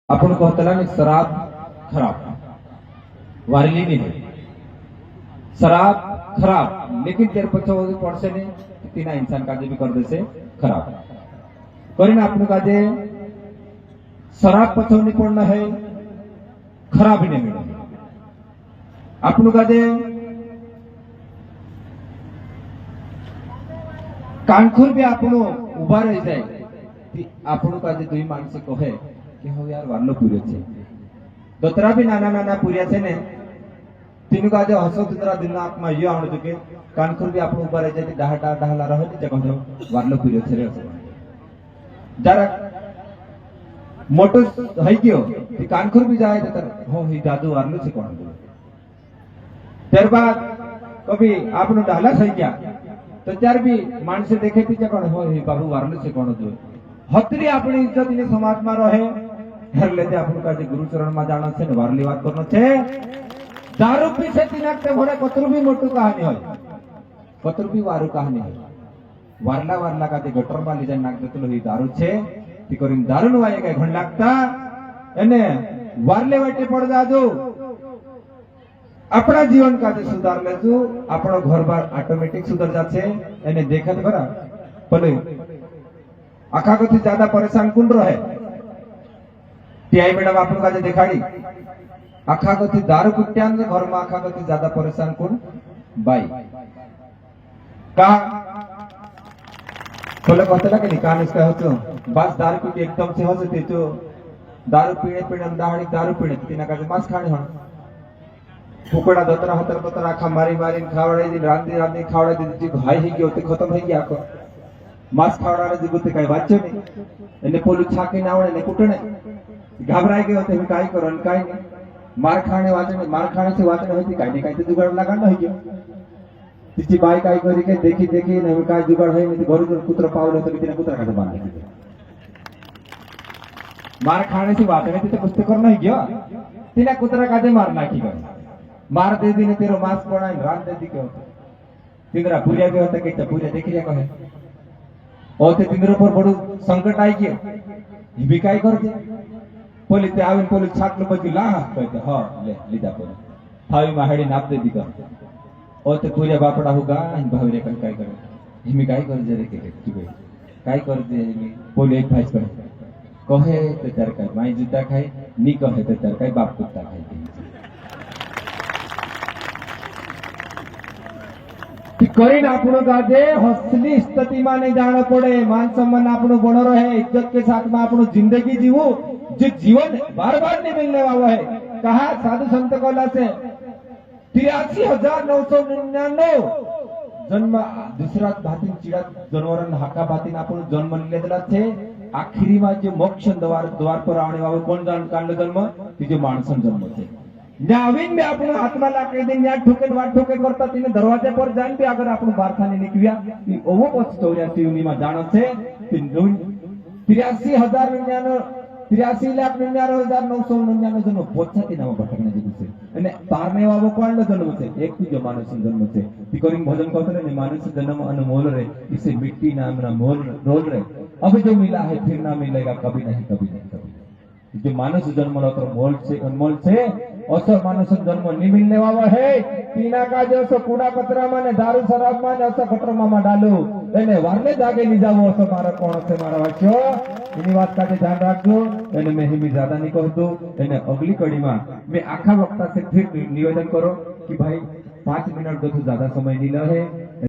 आपण कहतला ने शराब खराब वारली नहीं शराब खराब लेकिन तेर पछो पड़से ने तीना इंसान काजे भी कर दे से खराब करीना आपण काजे शराब पछो नहीं पड़ना है खराब ही नहीं मिले आपण काजे कानखुर भी आपण उभा रही जाए आपण काजे दुई माणसे कहे कि हो यार वारलो पूरे छे दोतरा भी नाना नाना पूर्या छे ने तीनु काजे हसो तुतरा दिमाग में यो आवण के कानखुर भी आपण ऊपर जाय डाहा डाहा डाहला रहे ते कहजो वारलो पूरे छे रे जरा मोटो हई गयो कि कानखुर भी जाए तो हो ही दादू वारलो छे कोण त्यार बाद कभी आपण डाहला થઈ ગયા तो त्यार भी माणसे देखे ती कोण हो ही बाबू वारलो छे कोण जो हतरी अपनी इज्जत ने समाज में रहे એટલે તે આપણું કાજે ગુરુચરણ માં જાણો છે ને વારલી વાત કરનો છે દારૂ પીસે તીનાકતે ભોડે કતરું બી મોટું કહાની હોય કતરું બી વારું કહાની હોય વારલા વારલા કાજે ગટર માં લીધા નાખ દેતો ઈ દારૂ છે તી કરીને દારૂ નો વાય કઈ ઘણ લાગતા એને વારલે વાટે પડ જાજો આપણા જીવન કાજે સુધાર લેજો આપણો ઘર-બાર ઓટોમેટિક સુધર જાશે એને દેખત ખરા ભલે आखा गति ज्यादा परेशान कौन रहे टीआई मैडम आपन काजे दिखाड़ी आखा गति दारू कुट्यान घर में आखा गति ज्यादा परेशान कौन बाई कहा बोले कहते लगे निकाल इसका होतो बस दारू कुटी एकदम से होते तो दारू पीने पीने दाहड़ी दारू पीने तीना काजे मांस खाने हो फुकड़ा दोतरा हतर दोतरा आखा मारी मारी खावड़ाई दी रांदी रांदी खावड़ाई दी जी भाई ही गयो ते खत्म થઈ ગયા આખો मांस खावड़ा जीवते कई वाच्यो नहीं एने पोलू छाकी ना आवड़े ने कुटणे घबराई गयो ते काई करो ने काई नहीं मार खाने वाचने मार खाने से वाचने होती काई ने काई तो जुगाड़ लगानो हो गयो तिची बाई काई करी के देखी देखी ने काई जुगाड़ है नहीं घर जो कुत्र पावले तो बिना कुत्र काटे बांध दे मार खाने से वाचने ते कुछ करना हो गयो तिना कुत्र काटे मार नाखी गयो मार दे दी ने तेरो मांस पड़ाई रात दे दी के होता तिंदरा पूरिया गयो तो के पूरिया देखी ले कहे और ते तिंद्र पर बड़ो संकट आई गयो ही भी काय करते पोली ते आविन पोली छाटलो बजी ला कहते हां ले लीदा पर थावी माहड़ी नाप दे दी कर और ते पूरे बापड़ा होगा इन भावरे कल काय करे हिमी काय कर जे रे के तू काय कर दे हिमी पोली एक भाई कहे ते तार काय माई जूता खाए नी कहे ते तार काय बाप कुत्ता खाए करीन आपनो काजे हसली स्थिति में नहीं जाना पड़े मान सम्मान आपनो बनो रहे इज्जत के साथ में आपनो जिंदगी जीवो जो जीवन बार बार नहीं मिलने वाला है कहा साधु संत कोला से 83,999 जन्म दूसरा भातीन चिड़ा जनवरन हाका भातीन आपनो जन्म लेदला छे आखिरी में जो मोक्ष द्वार पर आने वाला कोण जान काढलो जन्म तिजे माणसन जन्म छे न्याविन में आपण हाथमा लाके दिन या ठोके वाट ठोके करता तिने दरवाजे पर जान भी अगर आपण बारखाने निकव्या ती ओवो 84 युनी में जानो छे 83,99,999 जन्म पोछाती नाम भटकने जेवू छे અને તારને વાવો કોણનો જન્મ છે એક બીજો માનસ જન્મ છે ती करिंग भजन कहते ने मानस जन्म अनमोल रे इसे मिट्टी नामना मोल रोल रे अब जो मिला है फिर ना मिलेगा कभी नहीं कभी नहीं कभी जो मानस जन्म तो मोल से अनमोल से असो मानस जन्म नहीं मिलने वाला है तीना का जो सो कूड़ा कचरा माने दारू शराब माने असो खतरमा में डालो એને વારને જાગે લી જાવો असो मारा कोण છે मारा वाच्यो એની વાત કાજે ધ્યાન રાખજો એને मैं हिमी ज्यादा नहीं कहतो એને अगली कड़ी में मैं आखा वक्ता से फिर निवेदन करो कि भाई 5 मिनट जो ज्यादा समय नहीं लगे